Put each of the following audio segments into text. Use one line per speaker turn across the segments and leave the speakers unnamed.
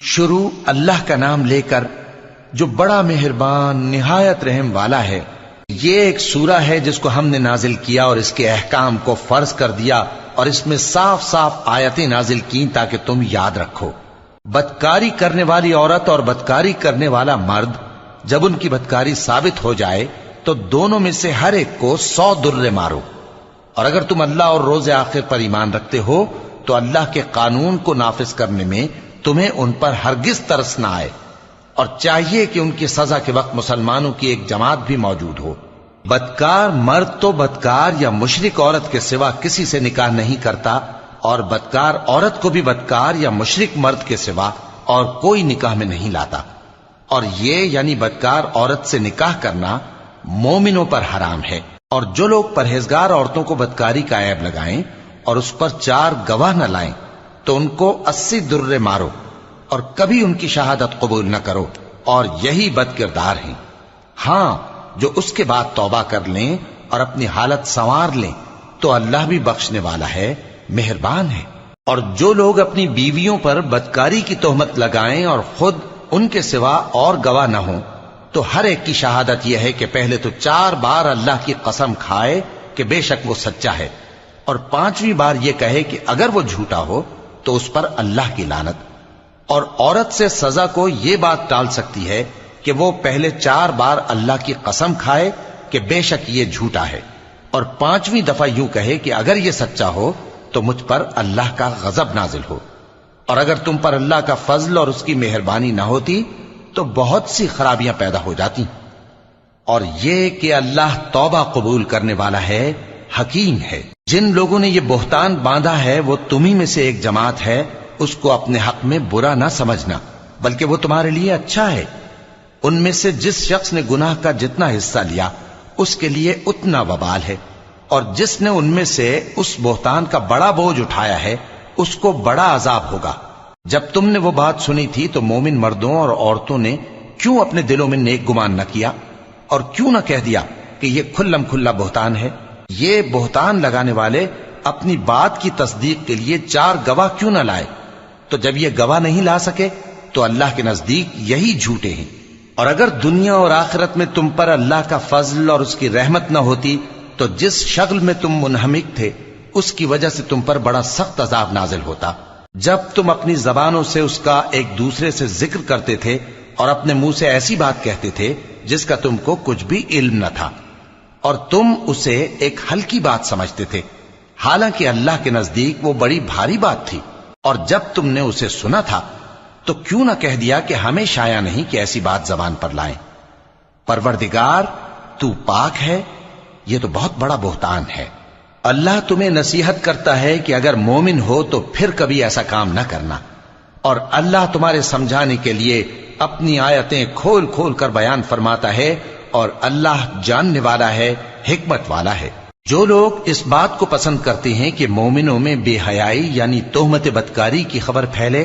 شروع اللہ کا نام لے کر جو بڑا مہربان نہایت رحم والا ہے۔ یہ ایک سورہ ہے جس کو ہم نے نازل کیا اور اس کے احکام کو فرض کر دیا اور اس میں صاف صاف آیتیں نازل کی تاکہ تم یاد رکھو۔ بدکاری کرنے والی عورت اور بدکاری کرنے والا مرد جب ان کی بدکاری ثابت ہو جائے تو دونوں میں سے ہر ایک کو 100 درے مارو، اور اگر تم اللہ اور روز آخر پر ایمان رکھتے ہو تو اللہ کے قانون کو نافذ کرنے میں تمہیں ان پر ہرگز ترس نہ آئے، اور چاہیے کہ ان کی سزا کے وقت مسلمانوں کی ایک جماعت بھی موجود ہو۔ بدکار مرد تو بدکار یا مشرک عورت کے سوا کسی سے نکاح نہیں کرتا، اور بدکار عورت کو بھی بدکار یا مشرک مرد کے سوا اور کوئی نکاح میں نہیں لاتا، اور یہ یعنی بدکار عورت سے نکاح کرنا مومنوں پر حرام ہے۔ اور جو لوگ پرہیزگار عورتوں کو بدکاری کا عیب لگائیں اور اس پر 4 گواہ نہ لائیں تو ان کو 80 درے مارو، اور کبھی ان کی شہادت قبول نہ کرو، اور یہی بد کردار ہیں۔ ہاں، جو اس کے بعد توبہ کر لیں اور اپنی حالت سنوار لیں تو اللہ بھی بخشنے والا ہے، مہربان ہے۔ اور جو لوگ اپنی بیویوں پر بدکاری کی تہمت لگائیں اور خود ان کے سوا اور گواہ نہ ہوں تو ہر ایک کی شہادت یہ ہے کہ پہلے تو 4 بار اللہ کی قسم کھائے کہ بے شک وہ سچا ہے، اور 5ویں بار یہ کہے کہ اگر وہ جھوٹا ہو تو اس پر اللہ کی لعنت۔ اور عورت سے سزا کو یہ بات ٹال سکتی ہے کہ وہ پہلے 4 بار اللہ کی قسم کھائے کہ بے شک یہ جھوٹا ہے، اور 5ویں دفعہ یوں کہے کہ اگر یہ سچا ہو تو مجھ پر اللہ کا غضب نازل ہو۔ اور اگر تم پر اللہ کا فضل اور اس کی مہربانی نہ ہوتی تو بہت سی خرابیاں پیدا ہو جاتی۔ اور یہ کہ اللہ توبہ قبول کرنے والا ہے، حکیم ہے۔ جن لوگوں نے یہ بہتان باندھا ہے وہ تمہیں میں سے ایک جماعت ہے، اس کو اپنے حق میں برا نہ سمجھنا، بلکہ وہ تمہارے لیے اچھا ہے۔ ان میں سے جس شخص نے گناہ کا جتنا حصہ لیا اس کے لیے اتنا وبال ہے، اور جس نے ان میں سے اس بہتان کا بڑا بوجھ اٹھایا ہے اس کو بڑا عذاب ہوگا۔ جب تم نے وہ بات سنی تھی تو مومن مردوں اور عورتوں نے کیوں اپنے دلوں میں نیک گمان نہ کیا، اور کیوں نہ کہہ دیا کہ یہ کھلم کھلا بہتان ہے؟ یہ بہتان لگانے والے اپنی بات کی تصدیق کے لیے 4 گواہ کیوں نہ لائے؟ تو جب یہ گواہ نہیں لا سکے تو اللہ کے نزدیک یہی جھوٹے ہیں۔ اور اگر دنیا اور آخرت میں تم پر اللہ کا فضل اور اس کی رحمت نہ ہوتی تو جس شغل میں تم منہمک تھے اس کی وجہ سے تم پر بڑا سخت عذاب نازل ہوتا، جب تم اپنی زبانوں سے اس کا ایک دوسرے سے ذکر کرتے تھے اور اپنے منہ سے ایسی بات کہتے تھے جس کا تم کو کچھ بھی علم نہ تھا، اور تم اسے ایک ہلکی بات سمجھتے تھے، حالانکہ اللہ کے نزدیک وہ بڑی بھاری بات تھی۔ اور جب تم نے اسے سنا تھا تو کیوں نہ کہہ دیا کہ ہمیں شایع نہیں کہ ایسی بات زبان پر لائیں؟ پروردگار تو پاک ہے، یہ تو بہت بڑا بہتان ہے۔ اللہ تمہیں نصیحت کرتا ہے کہ اگر مومن ہو تو پھر کبھی ایسا کام نہ کرنا، اور اللہ تمہارے سمجھانے کے لیے اپنی آیتیں کھول کھول کر بیان فرماتا ہے، اور اللہ جاننے والا ہے، حکمت والا ہے۔ جو لوگ اس بات کو پسند کرتے ہیں کہ مومنوں میں بے حیائی یعنی تہمت بدکاری کی خبر پھیلے،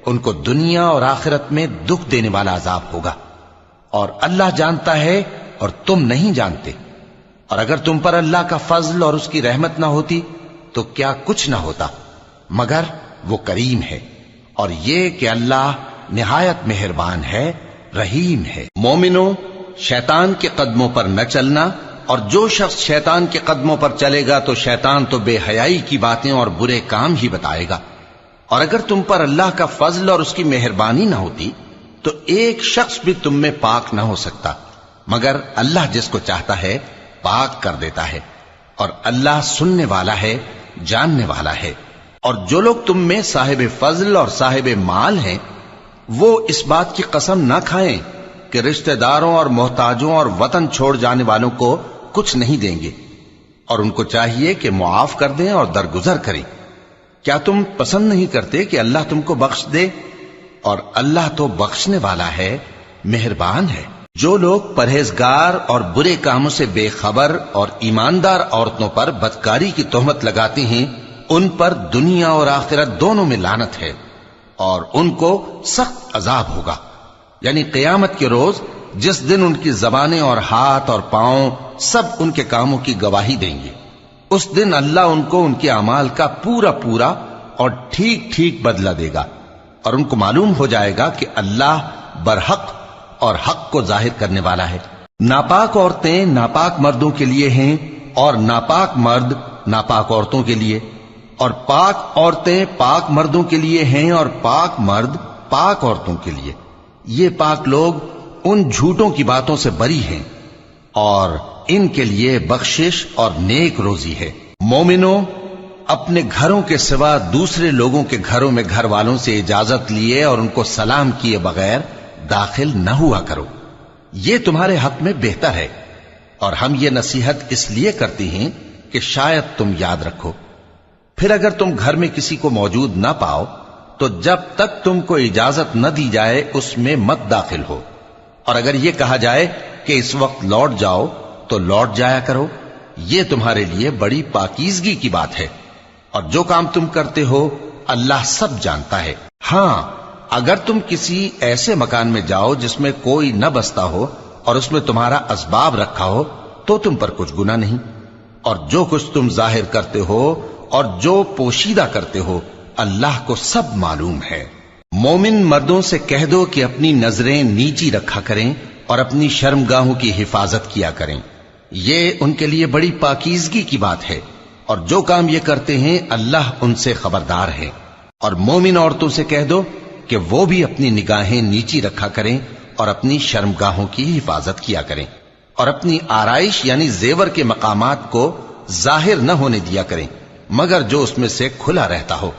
ان کو دنیا اور آخرت میں دکھ دینے والا عذاب ہوگا، اور اللہ جانتا ہے اور تم نہیں جانتے۔ اور اگر تم پر اللہ کا فضل اور اس کی رحمت نہ ہوتی تو کیا کچھ نہ ہوتا، مگر وہ کریم ہے، اور یہ کہ اللہ نہایت مہربان ہے، رحیم ہے۔ مومنوں، شیطان کے قدموں پر نہ چلنا، اور جو شخص شیطان کے قدموں پر چلے گا تو شیطان تو بے حیائی کی باتیں اور برے کام ہی بتائے گا۔ اور اگر تم پر اللہ کا فضل اور اس کی مہربانی نہ ہوتی تو ایک شخص بھی تم میں پاک نہ ہو سکتا، مگر اللہ جس کو چاہتا ہے پاک کر دیتا ہے، اور اللہ سننے والا ہے، جاننے والا ہے۔ اور جو لوگ تم میں صاحب فضل اور صاحب مال ہیں وہ اس بات کی قسم نہ کھائیں کہ رشتہ داروں اور محتاجوں اور وطن چھوڑ جانے والوں کو کچھ نہیں دیں گے، اور ان کو چاہیے کہ معاف کر دیں اور درگزر کریں۔ کیا تم پسند نہیں کرتے کہ اللہ تم کو بخش دے؟ اور اللہ تو بخشنے والا ہے، مہربان ہے۔ جو لوگ پرہیزگار اور برے کاموں سے بے خبر اور ایماندار عورتوں پر بدکاری کی تہمت لگاتے ہیں ان پر دنیا اور آخرت دونوں میں لعنت ہے، اور ان کو سخت عذاب ہوگا، یعنی قیامت کے روز جس دن ان کی زبانیں اور ہاتھ اور پاؤں سب ان کے کاموں کی گواہی دیں گے۔ اس دن اللہ ان کو ان کے اعمال کا پورا پورا اور ٹھیک ٹھیک بدلہ دے گا، اور ان کو معلوم ہو جائے گا کہ اللہ برحق اور حق کو ظاہر کرنے والا ہے۔ ناپاک عورتیں ناپاک مردوں کے لیے ہیں اور ناپاک مرد ناپاک عورتوں کے لیے، اور پاک عورتیں پاک مردوں کے لیے ہیں اور پاک مرد پاک عورتوں کے لیے۔ یہ پاک لوگ ان جھوٹوں کی باتوں سے بری ہیں اور ان کے لیے بخشش اور نیک روزی ہے۔ مومنوں، اپنے گھروں کے سوا دوسرے لوگوں کے گھروں میں گھر والوں سے اجازت لیے اور ان کو سلام کیے بغیر داخل نہ ہوا کرو، یہ تمہارے حق میں بہتر ہے، اور ہم یہ نصیحت اس لیے کرتے ہیں کہ شاید تم یاد رکھو۔ پھر اگر تم گھر میں کسی کو موجود نہ پاؤ تو جب تک تم کو اجازت نہ دی جائے اس میں مت داخل ہو، اور اگر یہ کہا جائے کہ اس وقت لوٹ جاؤ تو لوٹ جایا کرو، یہ تمہارے لیے بڑی پاکیزگی کی بات ہے، اور جو کام تم کرتے ہو اللہ سب جانتا ہے۔ ہاں، اگر تم کسی ایسے مکان میں جاؤ جس میں کوئی نہ بستا ہو اور اس میں تمہارا اسباب رکھا ہو تو تم پر کچھ گناہ نہیں، اور جو کچھ تم ظاہر کرتے ہو اور جو پوشیدہ کرتے ہو اللہ کو سب معلوم ہے۔ مومن مردوں سے کہہ دو کہ اپنی نظریں نیچی رکھا کریں اور اپنی شرمگاہوں کی حفاظت کیا کریں، یہ ان کے لیے بڑی پاکیزگی کی بات ہے، اور جو کام یہ کرتے ہیں اللہ ان سے خبردار ہے۔ اور مومن عورتوں سے کہہ دو کہ وہ بھی اپنی نگاہیں نیچی رکھا کریں اور اپنی شرمگاہوں کی حفاظت کیا کریں، اور اپنی آرائش یعنی زیور کے مقامات کو ظاہر نہ ہونے دیا کریں مگر جو اس میں سے کھلا رہتا ہو،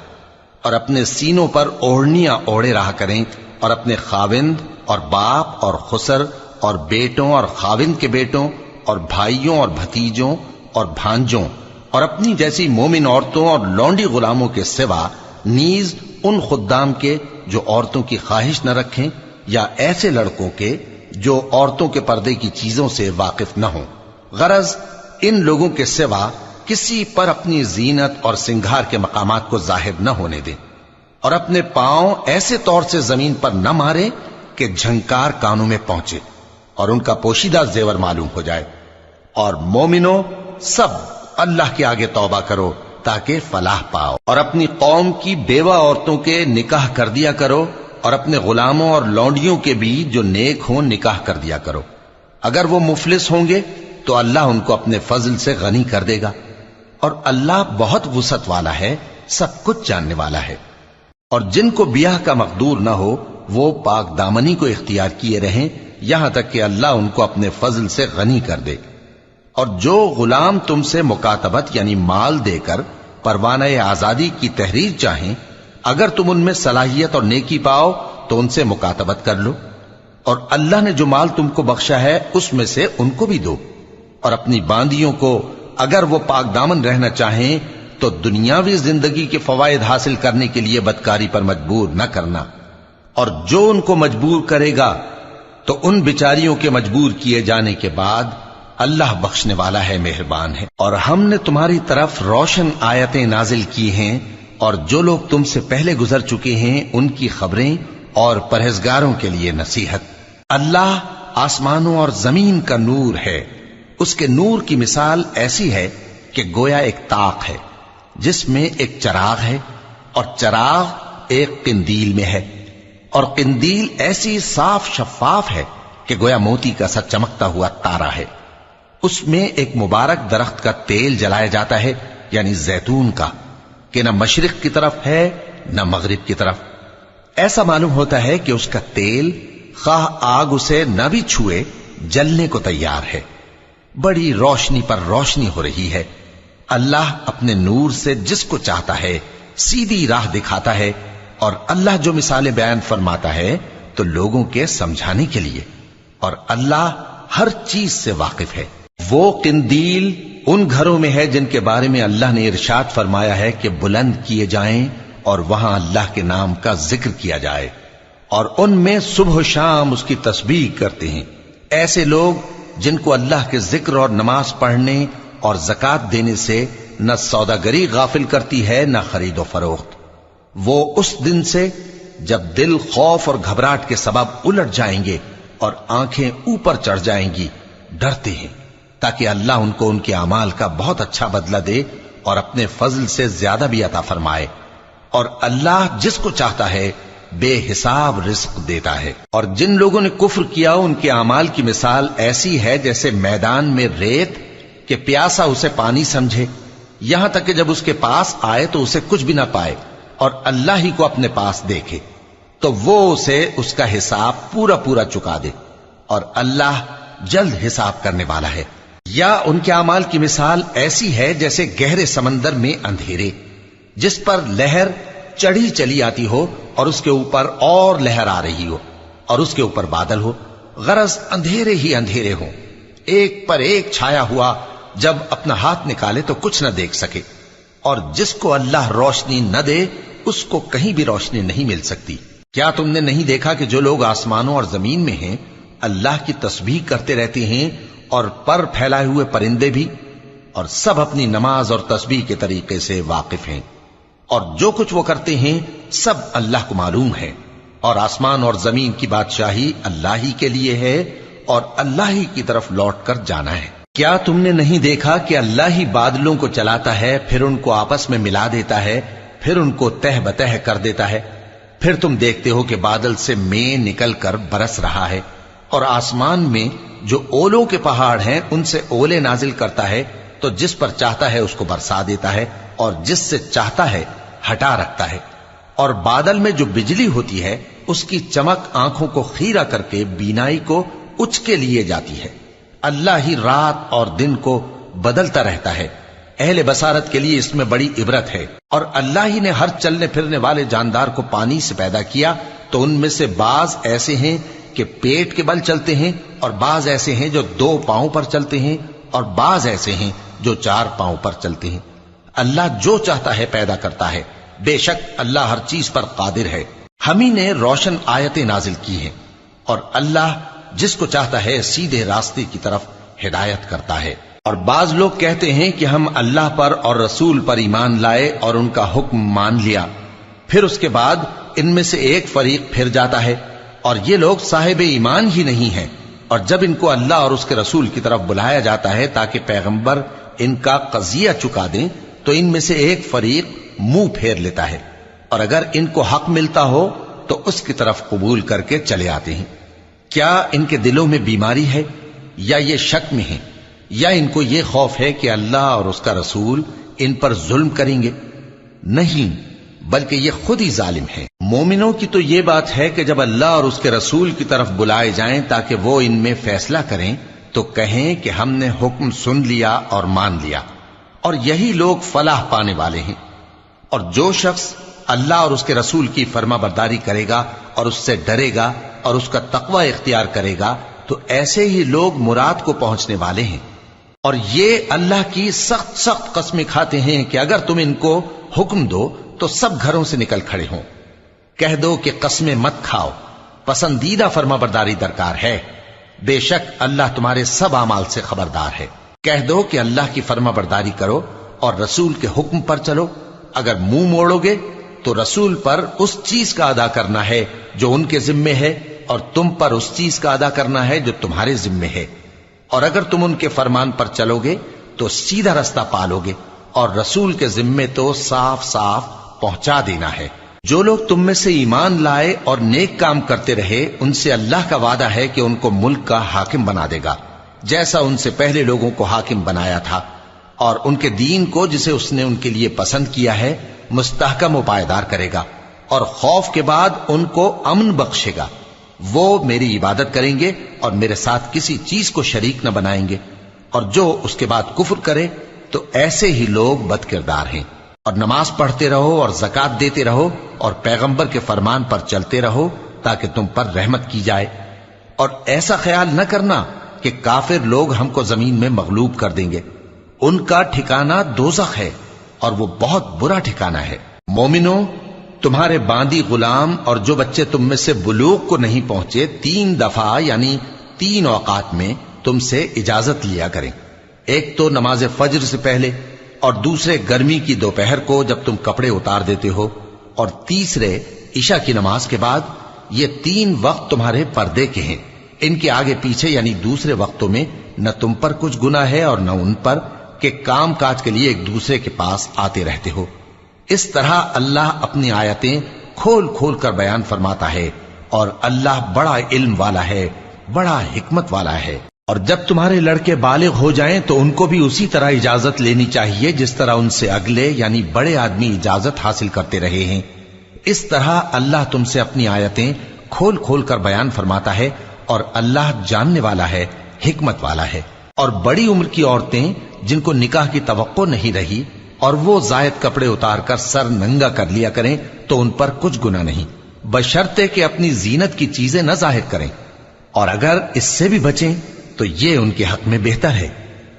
اور اپنے سینوں پر اوڑھنیاں اوڑھے رہا کریں، اور اپنے خاوند اور باپ اور خسر اور بیٹوں اور خاوند کے بیٹوں اور بھائیوں اور بھتیجوں اور بھانجوں اور اپنی جیسی مومن عورتوں اور لونڈی غلاموں کے سوا نیز ان خدام کے جو عورتوں کی خواہش نہ رکھیں، یا ایسے لڑکوں کے جو عورتوں کے پردے کی چیزوں سے واقف نہ ہوں۔ غرض ان لوگوں کے سوا کسی پر اپنی زینت اور سنگھار کے مقامات کو ظاہر نہ ہونے دیں، اور اپنے پاؤں ایسے طور سے زمین پر نہ مارے کہ جھنکار کانوں میں پہنچے اور ان کا پوشیدہ زیور معلوم ہو جائے۔ اور مومنوں، سب اللہ کے آگے توبہ کرو تاکہ فلاح پاؤ، اور اپنی قوم کی بیوہ عورتوں کے نکاح کر دیا کرو، اور اپنے غلاموں اور لونڈیوں کے بھی جو نیک ہوں نکاح کر دیا کرو۔ اگر وہ مفلس ہوں گے تو اللہ ان کو اپنے فضل سے غنی کر دے گا، اور اللہ بہت وسعت والا ہے، سب کچھ جاننے والا ہے۔ اور جن کو بیاہ کا مقدور نہ ہو وہ پاک دامنی کو اختیار کیے رہیں یہاں تک کہ اللہ ان کو اپنے فضل سے غنی کر دے۔ اور جو غلام تم سے مکاتبت یعنی مال دے کر پروانہ آزادی کی تحریر چاہیں، اگر تم ان میں صلاحیت اور نیکی پاؤ تو ان سے مکاتبت کر لو، اور اللہ نے جو مال تم کو بخشا ہے اس میں سے ان کو بھی دو۔ اور اپنی باندیوں کو اگر وہ پاک دامن رہنا چاہیں تو دنیاوی زندگی کے فوائد حاصل کرنے کے لیے بدکاری پر مجبور نہ کرنا، اور جو ان کو مجبور کرے گا تو ان بیچاریوں کے مجبور کیے جانے کے بعد اللہ بخشنے والا ہے، مہربان ہے۔ اور ہم نے تمہاری طرف روشن آیتیں نازل کی ہیں، اور جو لوگ تم سے پہلے گزر چکے ہیں ان کی خبریں اور پرہیزگاروں کے لیے نصیحت۔ اللہ آسمانوں اور زمین کا نور ہے، اس کے نور کی مثال ایسی ہے کہ گویا ایک طاق ہے جس میں ایک چراغ ہے، اور چراغ ایک قندیل میں ہے، اور قندیل ایسی صاف شفاف ہے کہ گویا موتی کا سا چمکتا ہوا تارا ہے۔ اس میں ایک مبارک درخت کا تیل جلایا جاتا ہے یعنی زیتون کا، کہ نہ مشرق کی طرف ہے نہ مغرب کی طرف۔ ایسا معلوم ہوتا ہے کہ اس کا تیل خواہ آگ اسے نہ بھی چھوئے جلنے کو تیار ہے، بڑی روشنی پر روشنی ہو رہی ہے۔ اللہ اپنے نور سے جس کو چاہتا ہے سیدھی راہ دکھاتا ہے، اور اللہ جو مثالیں بیان فرماتا ہے تو لوگوں کے سمجھانے کے لیے، اور اللہ ہر چیز سے واقف ہے۔ وہ قندیل ان گھروں میں ہے جن کے بارے میں اللہ نے ارشاد فرمایا ہے کہ بلند کیے جائیں اور وہاں اللہ کے نام کا ذکر کیا جائے، اور ان میں صبح و شام اس کی تسبیح کرتے ہیں۔ ایسے لوگ جن کو اللہ کے ذکر اور نماز پڑھنے اور زکوٰۃ دینے سے نہ سوداگری غافل کرتی ہے نہ خرید و فروخت، وہ اس دن سے جب دل خوف اور گھبراہٹ کے سبب الٹ جائیں گے اور آنکھیں اوپر چڑھ جائیں گی ڈرتے ہیں، تاکہ اللہ ان کو ان کے اعمال کا بہت اچھا بدلہ دے اور اپنے فضل سے زیادہ بھی عطا فرمائے۔ اور اللہ جس کو چاہتا ہے بے حساب رزق دیتا ہے۔ اور جن لوگوں نے کفر کیا ان کے اعمال کی مثال ایسی ہے جیسے میدان میں ریت کہ پیاسا اسے پانی سمجھے، یہاں تک کہ جب اس کے پاس آئے تو اسے کچھ بھی نہ پائے اور اللہ ہی کو اپنے پاس دیکھے تو وہ اسے اس کا حساب پورا پورا چکا دے، اور اللہ جلد حساب کرنے والا ہے۔ یا ان کے اعمال کی مثال ایسی ہے جیسے گہرے سمندر میں اندھیرے جس پر لہر چڑھی چلی آتی ہو اور اس کے اوپر اور لہر آ رہی ہو اور اس کے اوپر بادل ہو، غرض اندھیرے ہی اندھیرے ہوں، ایک پر ایک چھایا ہوا، جب اپنا ہاتھ نکالے تو کچھ نہ دیکھ سکے، اور جس کو اللہ روشنی نہ دے اس کو کہیں بھی روشنی نہیں مل سکتی۔ کیا تم نے نہیں دیکھا کہ جو لوگ آسمانوں اور زمین میں ہیں اللہ کی تسبیح کرتے رہتے ہیں، اور پر پھیلائے ہوئے پرندے بھی، اور سب اپنی نماز اور تسبیح کے طریقے سے واقف ہیں، اور جو کچھ وہ کرتے ہیں سب اللہ کو معلوم ہے، اور آسمان اور زمین کی بادشاہی اللہ ہی کے لیے ہے اور اللہ ہی کی طرف لوٹ کر جانا ہے۔ کیا تم نے نہیں دیکھا کہ اللہ ہی بادلوں کو چلاتا ہے، پھر ان کو آپس میں ملا دیتا ہے، پھر ان کو تہ بتہ کر دیتا ہے، پھر تم دیکھتے ہو کہ بادل سے مے نکل کر برس رہا ہے، اور آسمان میں جو اولوں کے پہاڑ ہیں ان سے اولے نازل کرتا ہے، تو جس پر چاہتا ہے اس کو برسا دیتا ہے اور جس سے چاہتا ہے ہٹا رکھتا ہے، اور بادل میں جو بجلی ہوتی ہے اس کی چمک آنکھوں کو خیرہ کر کے بینائی کو اچ کے لیے جاتی ہے۔ اللہ ہی رات اور دن کو بدلتا رہتا ہے، اہل بصارت کے لیے اس میں بڑی عبرت ہے۔ اور اللہ ہی نے ہر چلنے پھرنے والے جاندار کو پانی سے پیدا کیا، تو ان میں سے بعض ایسے ہیں کہ پیٹ کے بل چلتے ہیں، اور بعض ایسے ہیں جو 2 پاؤں پر چلتے ہیں، اور بعض ایسے ہیں جو 4 پاؤں پر چلتے ہیں۔ اللہ جو چاہتا ہے پیدا کرتا ہے، بے شک اللہ ہر چیز پر قادر ہے۔ ہم ہی نے روشن آیتیں نازل کی ہیں، اور اللہ جس کو چاہتا ہے سیدھے راستے کی طرف ہدایت کرتا ہے۔ اور بعض لوگ کہتے ہیں کہ ہم اللہ پر اور رسول پر ایمان لائے اور ان کا حکم مان لیا، پھر اس کے بعد ان میں سے ایک فریق پھر جاتا ہے، اور یہ لوگ صاحب ایمان ہی نہیں ہیں، اور جب ان کو اللہ اور اس کے رسول کی طرف بلایا جاتا ہے تاکہ پیغمبر ان کا قضیہ چکا دیں تو ان میں سے ایک فریق منہ پھیر لیتا ہے، اور اگر ان کو حق ملتا ہو تو اس کی طرف قبول کر کے چلے آتے ہیں۔ کیا ان کے دلوں میں بیماری ہے یا یہ شک میں ہیں، یا ان کو یہ خوف ہے کہ اللہ اور اس کا رسول ان پر ظلم کریں گے؟ نہیں، بلکہ یہ خود ہی ظالم ہے۔ مومنوں کی تو یہ بات ہے کہ جب اللہ اور اس کے رسول کی طرف بلائے جائیں تاکہ وہ ان میں فیصلہ کریں تو کہیں کہ ہم نے حکم سن لیا اور مان لیا، اور یہی لوگ فلاح پانے والے ہیں۔ اور جو شخص اللہ اور اس کے رسول کی فرما برداری کرے گا اور اس سے ڈرے گا اور اس کا تقوی اختیار کرے گا تو ایسے ہی لوگ مراد کو پہنچنے والے ہیں۔ اور یہ اللہ کی سخت سخت قسمیں کھاتے ہیں کہ اگر تم ان کو حکم دو تو سب گھروں سے نکل کھڑے ہوں۔ کہہ دو کہ قسمیں مت کھاؤ، پسندیدہ فرما برداری درکار ہے، بے شک اللہ تمہارے سب اعمال سے خبردار ہے۔ کہہ دو کہ اللہ کی فرما برداری کرو اور رسول کے حکم پر چلو، اگر منہ موڑو گے تو رسول پر اس چیز کا ادا کرنا ہے جو ان کے ذمے ہے، اور تم پر اس چیز کا ادا کرنا ہے جو تمہارے ذمے ہے، اور اگر تم ان کے فرمان پر چلو گے تو سیدھا رستہ پالو گے، اور رسول کے ذمے تو صاف صاف پہنچا دینا ہے۔ جو لوگ تم میں سے ایمان لائے اور نیک کام کرتے رہے ان سے اللہ کا وعدہ ہے کہ ان کو ملک کا حاکم بنا دے گا، جیسا ان سے پہلے لوگوں کو حاکم بنایا تھا، اور ان کے دین کو جسے اس نے ان کے لیے پسند کیا ہے مستحکم و پائیدار کرے گا، اور خوف کے بعد ان کو امن بخشے گا۔ وہ میری عبادت کریں گے اور میرے ساتھ کسی چیز کو شریک نہ بنائیں گے، اور جو اس کے بعد کفر کرے تو ایسے ہی لوگ بد کردار ہیں۔ اور نماز پڑھتے رہو اور زکوٰۃ دیتے رہو اور پیغمبر کے فرمان پر چلتے رہو تاکہ تم پر رحمت کی جائے، اور ایسا خیال نہ کرنا کہ کافر لوگ ہم کو زمین میں مغلوب کر دیں گے، ان کا ٹھکانہ دوزخ ہے اور وہ بہت برا ٹھکانہ ہے۔ مومنوں، تمہارے باندی غلام اور جو بچے تم میں سے بلوغ کو نہیں پہنچے 3 دفعہ یعنی 3 اوقات میں تم سے اجازت لیا کریں، ایک تو نماز فجر سے پہلے، اور دوسرے گرمی کی دوپہر کو جب تم کپڑے اتار دیتے ہو، اور تیسرے عشاء کی نماز کے بعد۔ یہ 3 وقت تمہارے پردے کے ہیں، ان کے آگے پیچھے یعنی دوسرے وقتوں میں نہ تم پر کچھ گناہ ہے اور نہ ان پر کہ کام کاج کے لیے ایک دوسرے کے پاس آتے رہتے ہو۔ اس طرح اللہ اپنی آیتیں کھول کھول کر بیان فرماتا ہے، اور اللہ بڑا علم والا ہے، بڑا حکمت والا ہے۔ اور جب تمہارے لڑکے بالغ ہو جائیں تو ان کو بھی اسی طرح اجازت لینی چاہیے جس طرح ان سے اگلے یعنی بڑے آدمی اجازت حاصل کرتے رہے ہیں۔ اس طرح اللہ تم سے اپنی آیتیں کھول کھول کر بیان فرماتا ہے، اور اللہ جاننے والا ہے، حکمت والا ہے۔ اور بڑی عمر کی عورتیں جن کو نکاح کی توقع نہیں رہی اور وہ زائد کپڑے اتار کر سر ننگا کر لیا کریں تو ان پر کچھ گناہ نہیں، بشرطے کہ اپنی زینت کی چیزیں نہ ظاہر کریں، اور اگر اس سے بھی بچیں تو یہ ان کے حق میں بہتر ہے،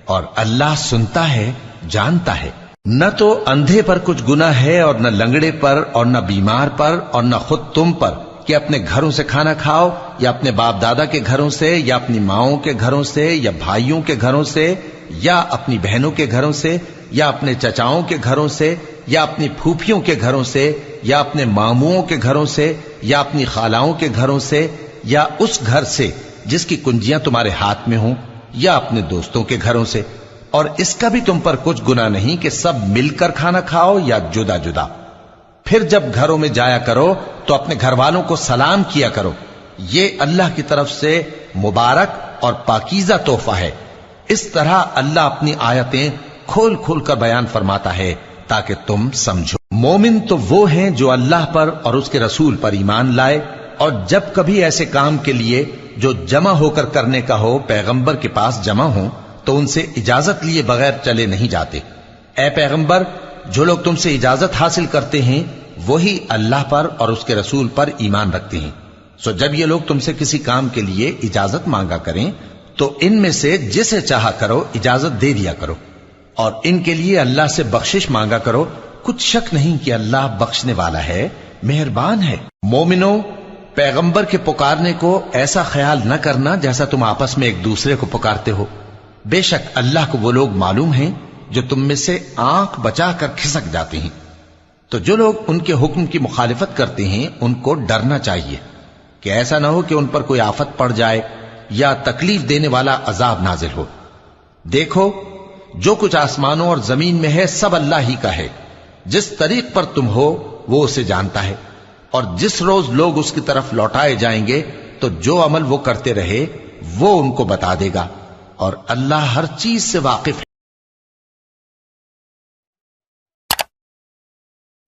اور اللہ سنتا ہے، جانتا ہے۔ نہ تو اندھے پر کچھ گناہ ہے، اور نہ لنگڑے پر، اور نہ بیمار پر، اور نہ خود تم پر کہ اپنے گھروں سے کھانا کھاؤ، یا اپنے باپ دادا کے گھروں سے، یا اپنی ماؤں کے گھروں سے، یا بھائیوں کے گھروں سے، یا اپنی بہنوں کے گھروں سے، یا اپنے چچاؤں کے گھروں سے، یا اپنی پھوپھیوں کے گھروں سے، یا اپنے ماموؤں کے گھروں سے، یا اپنی خالاؤں کے گھروں سے، یا اس گھر سے جس کی کنجیاں تمہارے ہاتھ میں ہوں، یا اپنے دوستوں کے گھروں سے۔ اور اس کا بھی تم پر کچھ گناہ نہیں کہ سب مل کر کھانا کھاؤ یا جدا جدا۔ پھر جب گھروں میں جایا کرو تو اپنے گھر والوں کو سلام کیا کرو، یہ اللہ کی طرف سے مبارک اور پاکیزہ تحفہ ہے۔ اس طرح اللہ اپنی آیتیں کھول کھول کر بیان فرماتا ہے تاکہ تم سمجھو۔ مومن تو وہ ہیں جو اللہ پر اور اس کے رسول پر ایمان لائے، اور جب کبھی ایسے کام کے لیے جو جمع ہو کر کرنے کا ہو پیغمبر کے پاس جمع ہوں تو ان سے اجازت لیے بغیر چلے نہیں جاتے۔ اے پیغمبر، جو لوگ تم سے اجازت حاصل کرتے ہیں وہی اللہ پر اور اس کے رسول پر ایمان رکھتے ہیں، سو جب یہ لوگ تم سے کسی کام کے لیے اجازت مانگا کریں تو ان میں سے جسے چاہا کرو اجازت دے دیا کرو، اور ان کے لیے اللہ سے بخشش مانگا کرو، کچھ شک نہیں کہ اللہ بخشنے والا ہے، مہربان ہے۔ مومنو، پیغمبر کے پکارنے کو ایسا خیال نہ کرنا جیسا تم آپس میں ایک دوسرے کو پکارتے ہو، بے شک اللہ کو وہ لوگ معلوم ہیں جو تم میں سے آنکھ بچا کر کھسک جاتے ہیں۔ تو جو لوگ ان کے حکم کی مخالفت کرتے ہیں ان کو ڈرنا چاہیے کہ ایسا نہ ہو کہ ان پر کوئی آفت پڑ جائے یا تکلیف دینے والا عذاب نازل ہو۔ دیکھو، جو کچھ آسمانوں اور زمین میں ہے سب اللہ ہی کا ہے، جس طریق پر تم ہو وہ اسے جانتا ہے، اور جس روز لوگ اس کی طرف لوٹائے جائیں گے تو جو عمل وہ کرتے رہے وہ ان کو بتا دے گا، اور اللہ ہر چیز سے واقف ہے۔